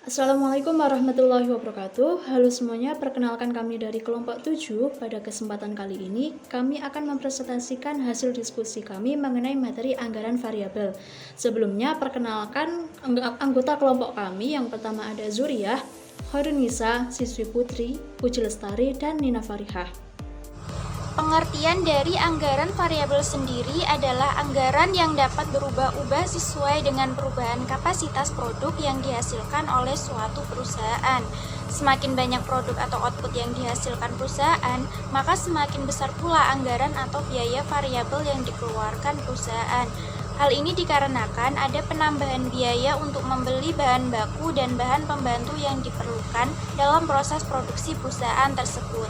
Assalamualaikum warahmatullahi wabarakatuh. Halo semuanya, perkenalkan kami dari kelompok 7. Pada kesempatan kali ini, kami akan mempresentasikan hasil diskusi kami mengenai materi anggaran variabel. Sebelumnya, perkenalkan anggota kelompok kami. Yang pertama ada Zuriyah, Khairunisa, Siswi Putri, Puji Lestari, dan Nina Farihah. Pengertian dari anggaran variabel sendiri adalah anggaran yang dapat berubah-ubah sesuai dengan perubahan kapasitas produk yang dihasilkan oleh suatu perusahaan. Semakin banyak produk atau output yang dihasilkan perusahaan, maka semakin besar pula anggaran atau biaya variabel yang dikeluarkan perusahaan. Hal ini dikarenakan ada penambahan biaya untuk membeli bahan baku dan bahan pembantu yang diperlukan dalam proses produksi perusahaan tersebut.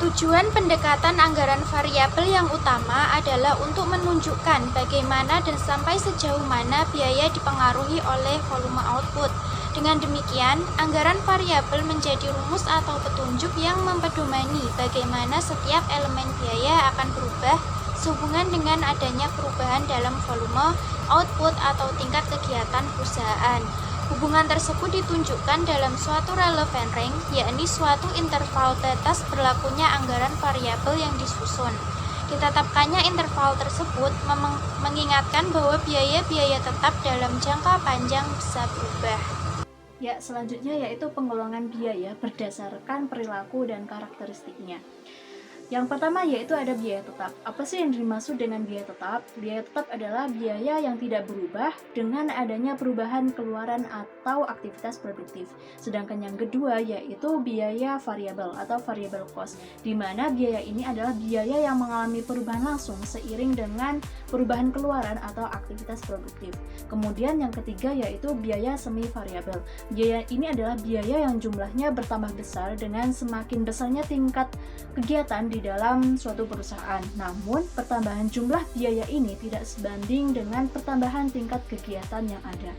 Tujuan pendekatan anggaran variabel yang utama adalah untuk menunjukkan bagaimana dan sampai sejauh mana biaya dipengaruhi oleh volume output. Dengan demikian, anggaran variabel menjadi rumus atau petunjuk yang mempedomani bagaimana setiap elemen biaya akan berubah sehubungan dengan adanya perubahan dalam volume, output, atau tingkat kegiatan perusahaan. Hubungan tersebut ditunjukkan dalam suatu relevan range, yakni suatu interval batas berlakunya anggaran variabel yang disusun. Ditetapkannya interval tersebut mengingatkan bahwa biaya-biaya tetap dalam jangka panjang bisa berubah. Ya, selanjutnya yaitu penggolongan biaya berdasarkan perilaku dan karakteristiknya. Yang pertama yaitu ada biaya tetap. Apa sih yang dimaksud dengan biaya tetap? Biaya tetap adalah biaya yang tidak berubah dengan adanya perubahan keluaran atau aktivitas produktif. Sedangkan yang kedua yaitu biaya variabel atau variable cost, di mana biaya ini adalah biaya yang mengalami perubahan langsung seiring dengan perubahan keluaran atau aktivitas produktif. Kemudian yang ketiga yaitu biaya semi variabel. Biaya ini adalah biaya yang jumlahnya bertambah besar dengan semakin besarnya tingkat kegiatan di dalam suatu perusahaan. Namun, pertambahan jumlah biaya ini tidak sebanding dengan pertambahan tingkat kegiatan yang ada.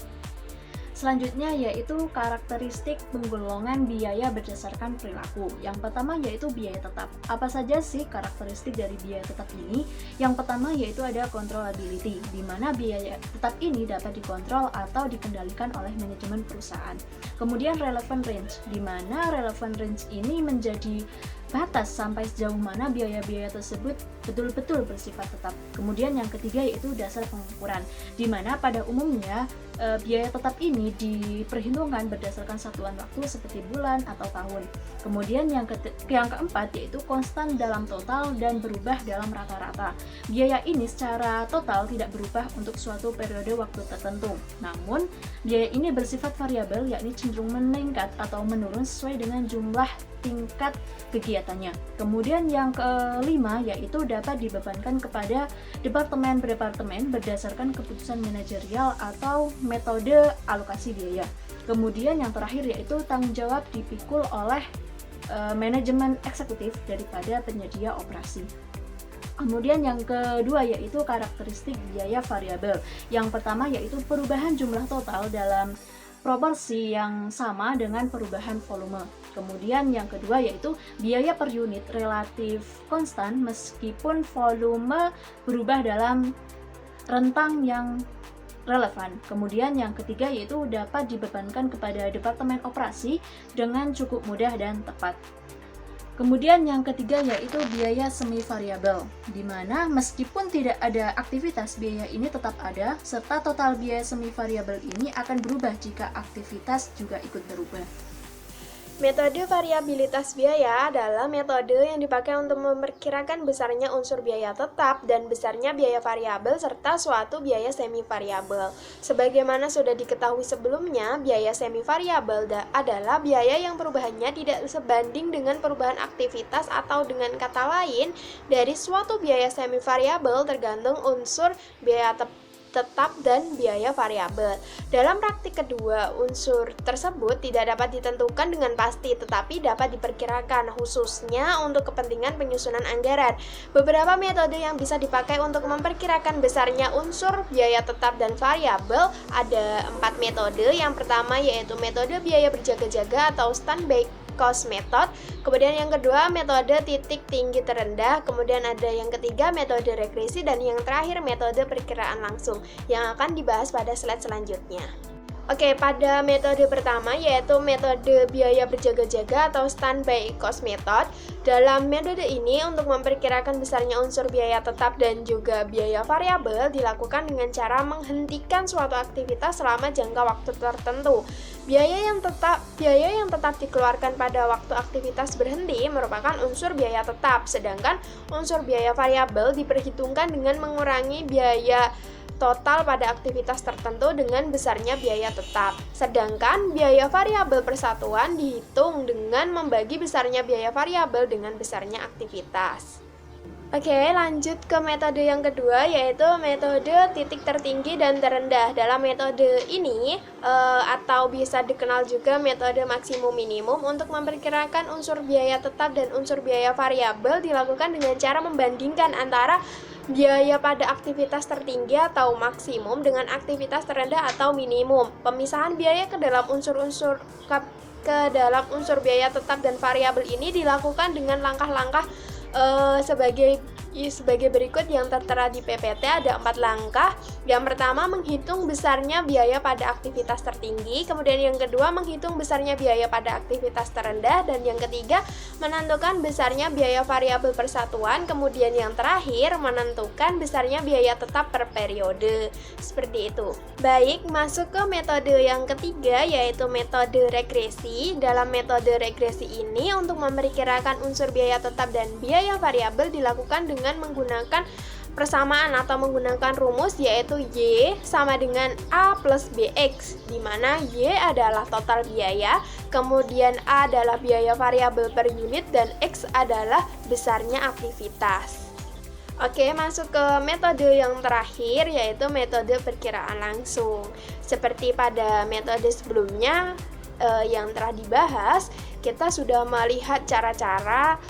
Selanjutnya yaitu karakteristik penggolongan biaya berdasarkan perilaku. Yang pertama yaitu biaya tetap. Apa saja sih karakteristik dari biaya tetap ini? Yang pertama yaitu ada controllability, di mana biaya tetap ini dapat dikontrol atau dikendalikan oleh manajemen perusahaan. Kemudian relevant range, di mana relevant range ini menjadi batas sampai sejauh mana biaya-biaya tersebut betul-betul bersifat tetap. Kemudian yang ketiga yaitu dasar pengukuran, di mana pada umumnya biaya tetap ini diperhitungkan berdasarkan satuan waktu seperti bulan atau tahun. Kemudian yang keempat yaitu konstan dalam total dan berubah dalam rata-rata. Biaya ini secara total tidak berubah untuk suatu periode waktu tertentu. Namun, biaya ini bersifat variabel, yakni cenderung meningkat atau menurun sesuai dengan jumlah tingkat kegiatannya. Kemudian yang kelima yaitu dapat dibebankan kepada departemen berdasarkan keputusan manajerial atau metode alokasi biaya. Kemudian yang terakhir yaitu tanggung jawab dipikul oleh manajemen eksekutif daripada penyedia operasi. Kemudian yang kedua yaitu karakteristik biaya variabel. Yang pertama yaitu perubahan jumlah total dalam proporsi yang sama dengan perubahan volume. Kemudian yang kedua yaitu biaya per unit relatif konstan meskipun volume berubah dalam rentang yang relevan. Kemudian yang ketiga yaitu dapat dibebankan kepada departemen operasi dengan cukup mudah dan tepat. Kemudian yang ketiga yaitu biaya semi variabel, di mana meskipun tidak ada aktivitas, biaya ini tetap ada, serta total biaya semi variabel ini akan berubah jika aktivitas juga ikut berubah. Metode variabilitas biaya adalah metode yang dipakai untuk memperkirakan besarnya unsur biaya tetap dan besarnya biaya variabel serta suatu biaya semi variabel. Sebagaimana sudah diketahui sebelumnya, biaya semi variabel adalah biaya yang perubahannya tidak sebanding dengan perubahan aktivitas, atau dengan kata lain, dari suatu biaya semi variabel tergantung unsur biaya tetap dan biaya variabel. Dalam praktik kedua, unsur tersebut tidak dapat ditentukan dengan pasti tetapi dapat diperkirakan, khususnya untuk kepentingan penyusunan anggaran. Beberapa metode yang bisa dipakai untuk memperkirakan besarnya unsur biaya tetap dan variabel ada 4 metode. Yang pertama yaitu metode biaya berjaga-jaga atau standby cost method. Kemudian yang kedua metode titik tinggi terendah. Kemudian ada yang ketiga metode regresi, dan yang terakhir metode perkiraan langsung yang akan dibahas pada slide selanjutnya. Oke, pada metode pertama yaitu metode biaya berjaga-jaga atau standby cost method. Dalam metode ini untuk memperkirakan besarnya unsur biaya tetap dan juga biaya variabel dilakukan dengan cara menghentikan suatu aktivitas selama jangka waktu tertentu. Biaya yang tetap dikeluarkan pada waktu aktivitas berhenti merupakan unsur biaya tetap, sedangkan unsur biaya variabel diperhitungkan dengan mengurangi biaya total pada aktivitas tertentu dengan besarnya biaya tetap. Sedangkan biaya variabel persatuan dihitung dengan membagi besarnya biaya variabel dengan besarnya aktivitas. Oke, lanjut ke metode yang kedua yaitu metode titik tertinggi dan terendah. Dalam metode ini atau bisa dikenal juga metode maksimum minimum untuk memperkirakan unsur biaya tetap dan unsur biaya variabel dilakukan dengan cara membandingkan antara biaya pada aktivitas tertinggi atau maksimum dengan aktivitas terendah atau minimum. Pemisahan biaya ke dalam unsur biaya tetap dan variabel ini dilakukan dengan langkah-langkah sebagai berikut yang tertera di PPT. Ada 4 langkah. Yang pertama menghitung besarnya biaya pada aktivitas tertinggi, kemudian yang kedua menghitung besarnya biaya pada aktivitas terendah, dan yang ketiga menentukan besarnya biaya variabel persatuan, kemudian yang terakhir menentukan besarnya biaya tetap per periode. Seperti itu. Baik, masuk ke metode yang ketiga yaitu metode regresi. Dalam metode regresi ini untuk memperkirakan unsur biaya tetap dan biaya variabel dilakukan dengan menggunakan persamaan atau menggunakan rumus yaitu Y sama dengan A plus BX, di mana Y adalah total biaya, kemudian A adalah biaya variabel per unit, dan X adalah besarnya aktivitas. Oke, masuk ke metode yang terakhir yaitu metode perkiraan langsung. Seperti pada metode sebelumnya yang telah dibahas, kita sudah melihat cara-cara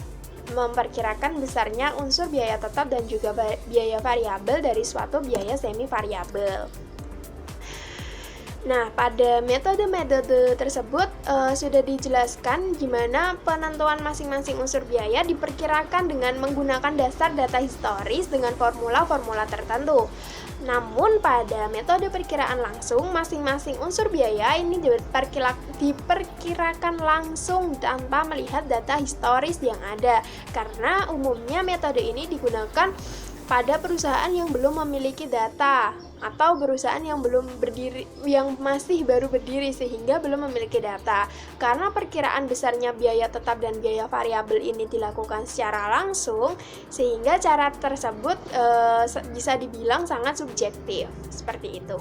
memperkirakan besarnya unsur biaya tetap dan juga biaya variabel dari suatu biaya semi variabel. Nah, pada metode-metode tersebut sudah dijelaskan gimana penentuan masing-masing unsur biaya diperkirakan dengan menggunakan dasar data historis dengan formula-formula tertentu. Namun pada metode perkiraan langsung, masing-masing unsur biaya ini diperkirakan langsung tanpa melihat data historis yang ada, karena umumnya metode ini digunakan pada perusahaan yang belum memiliki data atau perusahaan yang masih baru berdiri sehingga belum memiliki data. Karena perkiraan besarnya biaya tetap dan biaya variabel ini dilakukan secara langsung, sehingga cara tersebut bisa dibilang sangat subjektif. Seperti itu.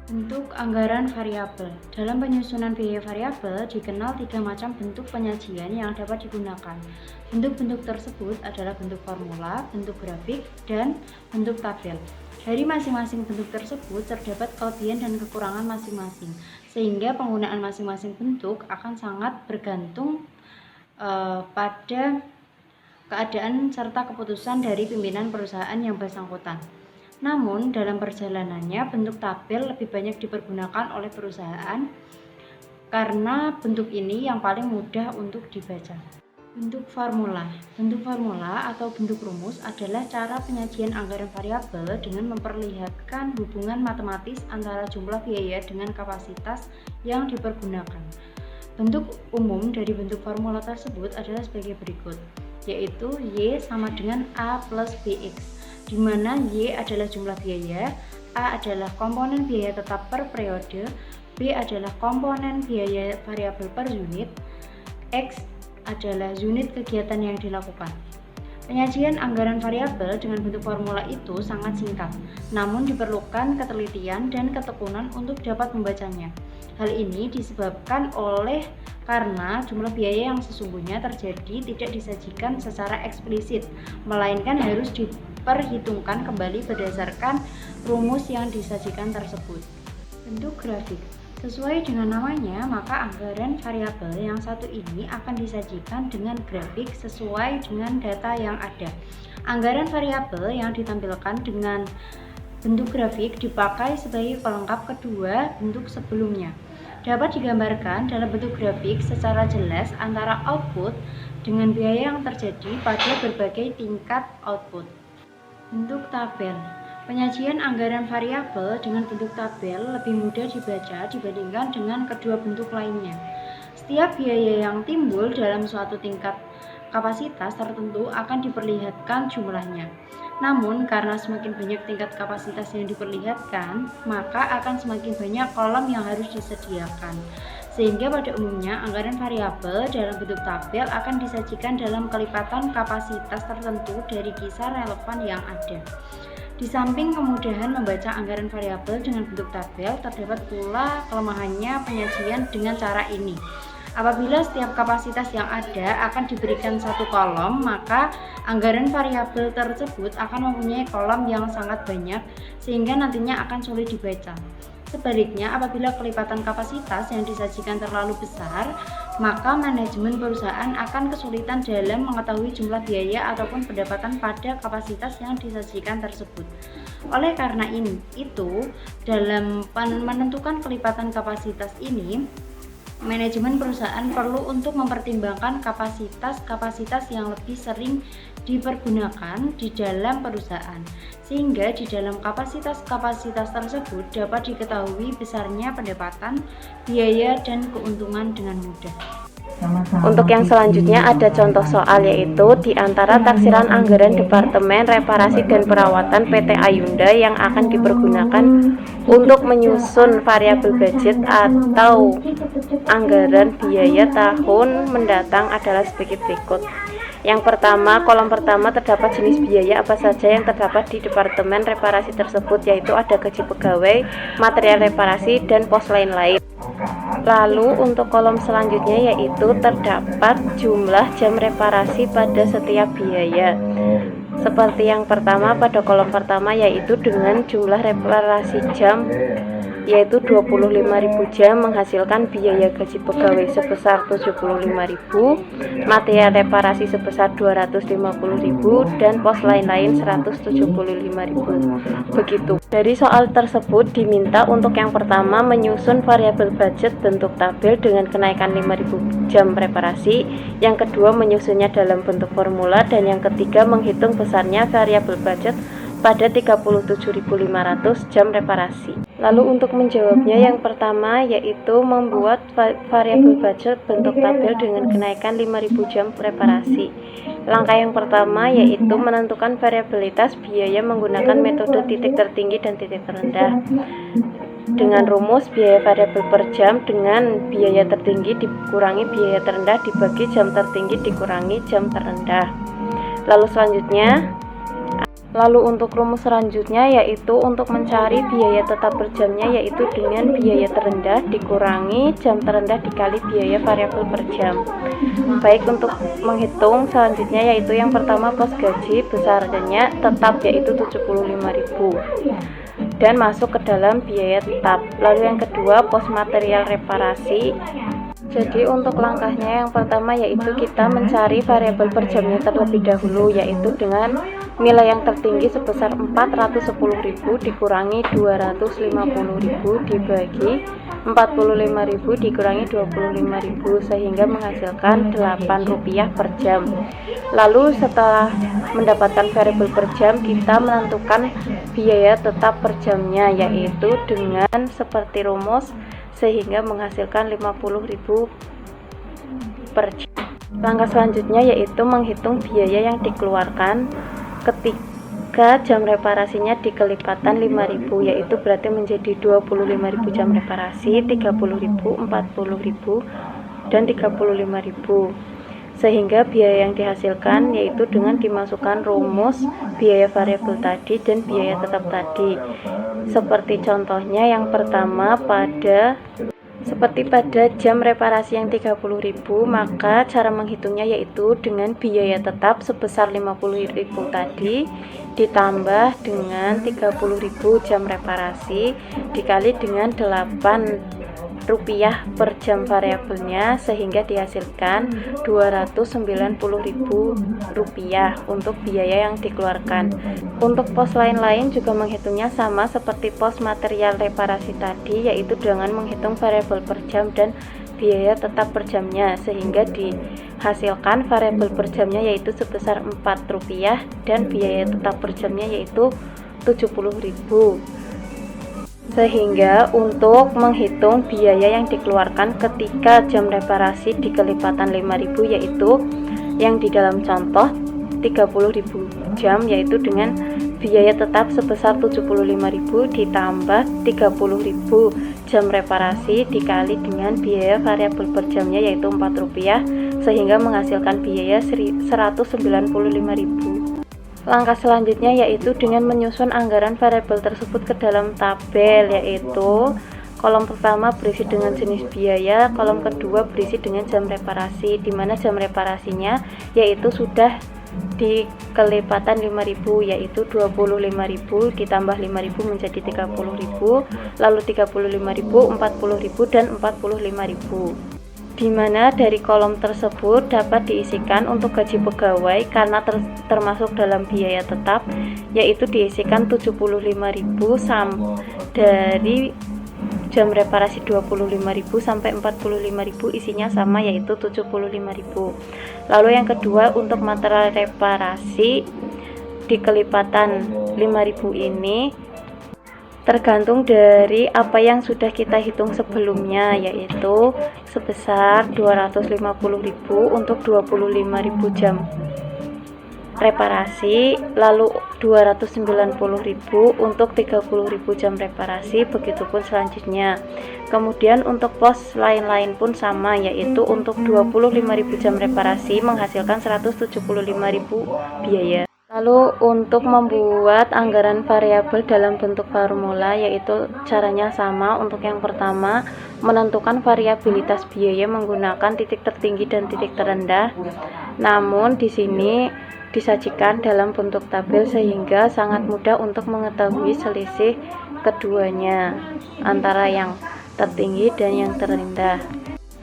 Bentuk anggaran variabel. Dalam penyusunan biaya variabel dikenal 3 macam bentuk penyajian yang dapat digunakan. Bentuk-bentuk tersebut adalah bentuk formula, bentuk grafik, dan bentuk tabel. Dari masing-masing bentuk tersebut terdapat kelebihan dan kekurangan masing-masing, sehingga penggunaan masing-masing bentuk akan sangat bergantung pada keadaan serta keputusan dari pimpinan perusahaan yang bersangkutan. Namun, dalam perjalanannya, bentuk tabel lebih banyak dipergunakan oleh perusahaan karena bentuk ini yang paling mudah untuk dibaca. Bentuk formula. Bentuk formula atau bentuk rumus adalah cara penyajian anggaran variabel dengan memperlihatkan hubungan matematis antara jumlah biaya dengan kapasitas yang dipergunakan. Bentuk umum dari bentuk formula tersebut adalah sebagai berikut, yaitu Y sama dengan A plus BX, di mana Y adalah jumlah biaya, A adalah komponen biaya tetap per periode, B adalah komponen biaya variabel per unit, X adalah unit kegiatan yang dilakukan. Penyajian anggaran variabel dengan bentuk formula itu sangat singkat, namun diperlukan ketelitian dan ketekunan untuk dapat membacanya. Hal ini disebabkan karena jumlah biaya yang sesungguhnya terjadi tidak disajikan secara eksplisit, melainkan harus diperhitungkan kembali berdasarkan rumus yang disajikan tersebut. Bentuk grafik. Sesuai dengan namanya, maka anggaran variabel yang satu ini akan disajikan dengan grafik sesuai dengan data yang ada. Anggaran variabel yang ditampilkan dengan bentuk grafik dipakai sebagai pelengkap kedua bentuk sebelumnya. Dapat digambarkan dalam bentuk grafik secara jelas antara output dengan biaya yang terjadi pada berbagai tingkat output. Bentuk tabel. Penyajian anggaran variabel dengan bentuk tabel lebih mudah dibaca dibandingkan dengan kedua bentuk lainnya. Setiap biaya yang timbul dalam suatu tingkat kapasitas tertentu akan diperlihatkan jumlahnya. Namun, karena semakin banyak tingkat kapasitas yang diperlihatkan, maka akan semakin banyak kolom yang harus disediakan. Sehingga pada umumnya anggaran variabel dalam bentuk tabel akan disajikan dalam kelipatan kapasitas tertentu dari kisar relevan yang ada. Di samping kemudahan membaca anggaran variabel dengan bentuk tabel, terdapat pula kelemahannya penyajian dengan cara ini. Apabila setiap kapasitas yang ada akan diberikan satu kolom, maka anggaran variabel tersebut akan mempunyai kolom yang sangat banyak sehingga nantinya akan sulit dibaca. Sebaliknya, apabila kelipatan kapasitas yang disajikan terlalu besar, maka manajemen perusahaan akan kesulitan dalam mengetahui jumlah biaya ataupun pendapatan pada kapasitas yang disajikan tersebut. Oleh karena itu, dalam menentukan kelipatan kapasitas ini, manajemen perusahaan perlu untuk mempertimbangkan kapasitas-kapasitas yang lebih sering dipergunakan di dalam perusahaan, sehingga di dalam kapasitas-kapasitas tersebut dapat diketahui besarnya pendapatan, biaya, dan keuntungan dengan mudah. Untuk yang selanjutnya ada contoh soal, yaitu di antara taksiran anggaran Departemen Reparasi dan Perawatan PT Ayunda yang akan dipergunakan untuk menyusun variabel budget atau anggaran biaya tahun mendatang adalah sebagai berikut. Yang pertama, kolom pertama terdapat jenis biaya apa saja yang terdapat di Departemen Reparasi tersebut, yaitu ada gaji pegawai, material reparasi, dan pos lain-lain. Lalu untuk kolom selanjutnya yaitu terdapat jumlah jam reparasi pada setiap biaya. Seperti yang pertama, pada kolom pertama yaitu dengan jumlah reparasi jam yaitu 25.000 jam menghasilkan biaya gaji pegawai sebesar 75.000, material reparasi sebesar 250.000, dan pos lain-lain 175.000. Begitu. Dari soal tersebut diminta untuk yang pertama menyusun variabel budget bentuk tabel dengan kenaikan 5.000 jam reparasi, yang kedua menyusunnya dalam bentuk formula, dan yang ketiga menghitung besarnya variabel budget pada 37.500 jam reparasi. Lalu untuk menjawabnya, yang pertama yaitu membuat variabel budget bentuk tabel dengan kenaikan 5.000 jam reparasi. Langkah yang pertama yaitu menentukan variabilitas biaya menggunakan metode titik tertinggi dan titik terendah. Dengan rumus biaya variabel per jam dengan biaya tertinggi dikurangi biaya terendah dibagi jam tertinggi dikurangi jam terendah. Lalu untuk rumus selanjutnya yaitu untuk mencari biaya tetap per jamnya, yaitu dengan biaya terendah dikurangi jam terendah dikali biaya variabel per jam. Baik, untuk menghitung selanjutnya yaitu yang pertama pos gaji besarnya tetap yaitu 75.000 dan masuk ke dalam biaya tetap. Lalu yang kedua pos material reparasi. Jadi untuk langkahnya yang pertama yaitu kita mencari variabel per jamnya terlebih dahulu, yaitu dengan nilai yang tertinggi sebesar 410.000 dikurangi 250.000 dibagi 45.000 dikurangi 25.000 sehingga menghasilkan Rp8 per jam. Lalu setelah mendapatkan variabel per jam, kita menentukan biaya tetap per jamnya, yaitu dengan seperti rumus sehingga menghasilkan 50.000 per jam. Langkah selanjutnya yaitu menghitung biaya yang dikeluarkan ketika jam reparasinya di kelipatan 5.000, yaitu berarti menjadi 25.000 jam reparasi, 30.000, 40.000, dan 35.000. Sehingga biaya yang dihasilkan yaitu dengan dimasukkan rumus biaya variabel tadi dan biaya tetap tadi. Seperti contohnya yang pertama pada jam reparasi yang 30.000, maka cara menghitungnya yaitu dengan biaya tetap sebesar 50.000 tadi ditambah dengan 30.000 jam reparasi dikali dengan Rp8 per jam variabelnya sehingga dihasilkan Rp290.000 untuk biaya yang dikeluarkan. Untuk pos lain-lain juga menghitungnya sama seperti pos material reparasi tadi, yaitu dengan menghitung variabel per jam dan biaya tetap per jamnya sehingga dihasilkan variabel per jamnya yaitu sebesar Rp4 dan biaya tetap per jamnya yaitu 70.000. Sehingga untuk menghitung biaya yang dikeluarkan ketika jam reparasi di kelipatan 5.000, yaitu yang di dalam contoh 30.000 jam, yaitu dengan biaya tetap sebesar 75.000 ditambah 30.000 jam reparasi dikali dengan biaya variabel per jamnya yaitu Rp4, sehingga menghasilkan biaya 195.000. Langkah selanjutnya yaitu dengan menyusun anggaran variabel tersebut ke dalam tabel, yaitu kolom pertama berisi dengan jenis biaya, kolom kedua berisi dengan jam reparasi, di mana jam reparasinya yaitu sudah di kelipatan 5.000, yaitu 25.000 ditambah 5.000 menjadi 30.000, lalu 35.000, 40.000 dan 45.000. Di mana dari kolom tersebut dapat diisikan untuk gaji pegawai karena termasuk dalam biaya tetap, yaitu diisikan 75.000 dari jam reparasi 25.000 sampai 45.000 isinya sama, yaitu 75.000. Lalu yang kedua untuk material reparasi di kelipatan 5.000 ini tergantung dari apa yang sudah kita hitung sebelumnya, yaitu sebesar 250.000 untuk 25.000 jam reparasi, lalu 290.000 untuk 30.000 jam reparasi, begitupun selanjutnya. Kemudian untuk pos lain-lain pun sama, yaitu untuk 25.000 jam reparasi menghasilkan 175.000 biaya. Lalu untuk membuat anggaran variabel dalam bentuk formula, yaitu caranya sama. Untuk yang pertama, menentukan variabilitas biaya menggunakan titik tertinggi dan titik terendah. Namun di sini disajikan dalam bentuk tabel sehingga sangat mudah untuk mengetahui selisih keduanya antara yang tertinggi dan yang terendah.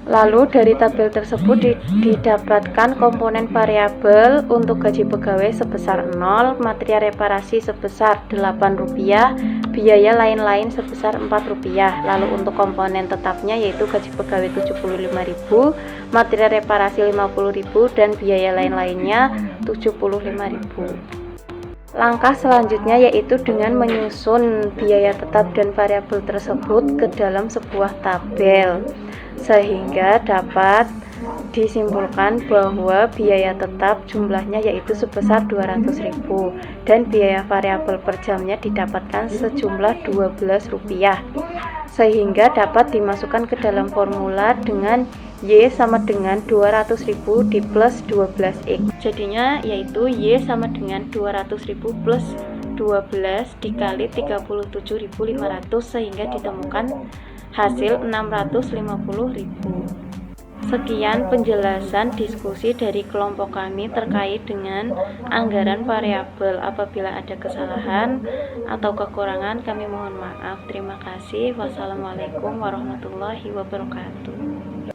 Lalu dari tabel tersebut didapatkan komponen variabel untuk gaji pegawai sebesar 0, material reparasi sebesar Rp8, biaya lain-lain sebesar Rp4. Lalu untuk komponen tetapnya yaitu gaji pegawai 75.000, material reparasi 50.000 dan biaya lain-lainnya 75.000. Langkah selanjutnya yaitu dengan menyusun biaya tetap dan variabel tersebut ke dalam sebuah tabel, sehingga dapat disimpulkan bahwa biaya tetap jumlahnya yaitu sebesar 200.000 dan biaya variabel per jamnya didapatkan sejumlah Rp12, sehingga dapat dimasukkan ke dalam formula dengan Y sama dengan 200.000 di plus 12X. Jadinya yaitu Y sama dengan 200.000 plus 12 dikali 37.500 sehingga ditemukan hasil 650.000. Sekian penjelasan diskusi dari kelompok kami terkait dengan anggaran variabel. Apabila ada kesalahan atau kekurangan kami mohon maaf. Terima kasih. Wassalamualaikum warahmatullahi wabarakatuh.